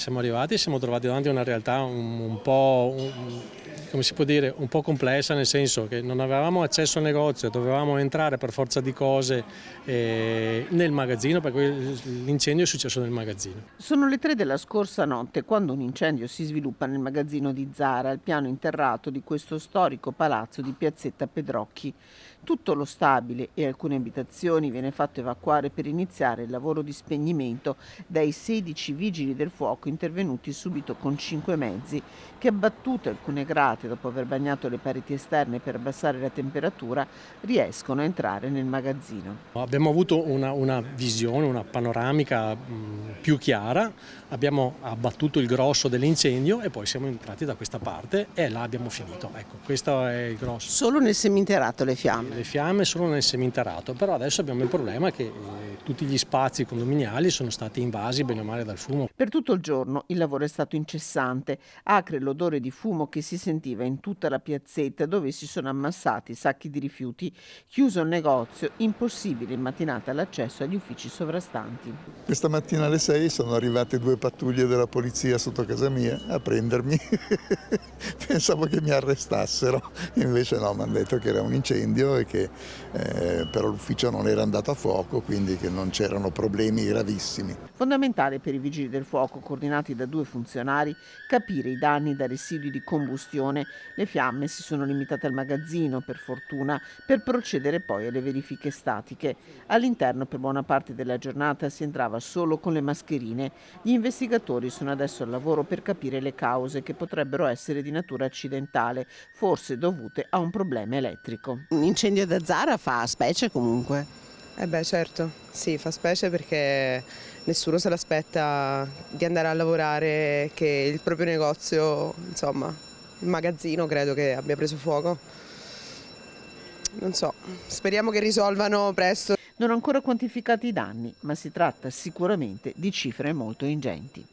Siamo arrivati e siamo trovati davanti a una realtà un po', come si può dire, un po' complessa, nel senso che non avevamo accesso al negozio, dovevamo entrare per forza di cose nel magazzino, perché l'incendio è successo nel magazzino. Sono le 3 della scorsa notte quando un incendio si sviluppa nel magazzino di Zara, al piano interrato di questo storico palazzo di Piazzetta Pedrocchi. Tutto lo stabile e alcune abitazioni viene fatto evacuare per iniziare il lavoro di spegnimento dai 16 vigili del fuoco intervenuti subito con 5 mezzi che, abbattute alcune grate dopo aver bagnato le pareti esterne per abbassare la temperatura, riescono a entrare nel magazzino. Abbiamo avuto una visione, una panoramica più chiara, abbiamo abbattuto il grosso dell'incendio e poi siamo entrati da questa parte e là abbiamo finito. Ecco, questo è il grosso. Solo nel seminterrato le fiamme. Le fiamme sono nel seminterrato, però adesso abbiamo il problema che tutti gli spazi condominiali sono stati invasi bene o male dal fumo. Per tutto il giorno il lavoro è stato incessante, acre l'odore di fumo che si sentiva in tutta la piazzetta dove si sono ammassati sacchi di rifiuti, chiuso il negozio, impossibile in mattinata l'accesso agli uffici sovrastanti. Questa mattina alle 6 sono arrivate 2 pattuglie della polizia sotto casa mia a prendermi, pensavo che mi arrestassero, invece no, mi hanno detto che era un incendio e che però l'ufficio non era andato a fuoco, quindi che non c'erano problemi gravissimi. Fondamentale per i vigili del fuoco, coordinati da 2 funzionari, capire i danni da residui di combustione. Le fiamme si sono limitate al magazzino, per fortuna, per procedere poi alle verifiche statiche. All'interno per buona parte della giornata si entrava solo con le mascherine. Gli investigatori sono adesso al lavoro per capire le cause che potrebbero essere di natura accidentale, forse dovute a un problema elettrico. Un incendio da Zara fa specie comunque. Eh beh certo, sì, fa specie perché nessuno se l'aspetta di andare a lavorare, che il proprio negozio, insomma, il magazzino credo che abbia preso fuoco. Non so, speriamo che risolvano presto. Non ho ancora quantificati i danni, ma si tratta sicuramente di cifre molto ingenti.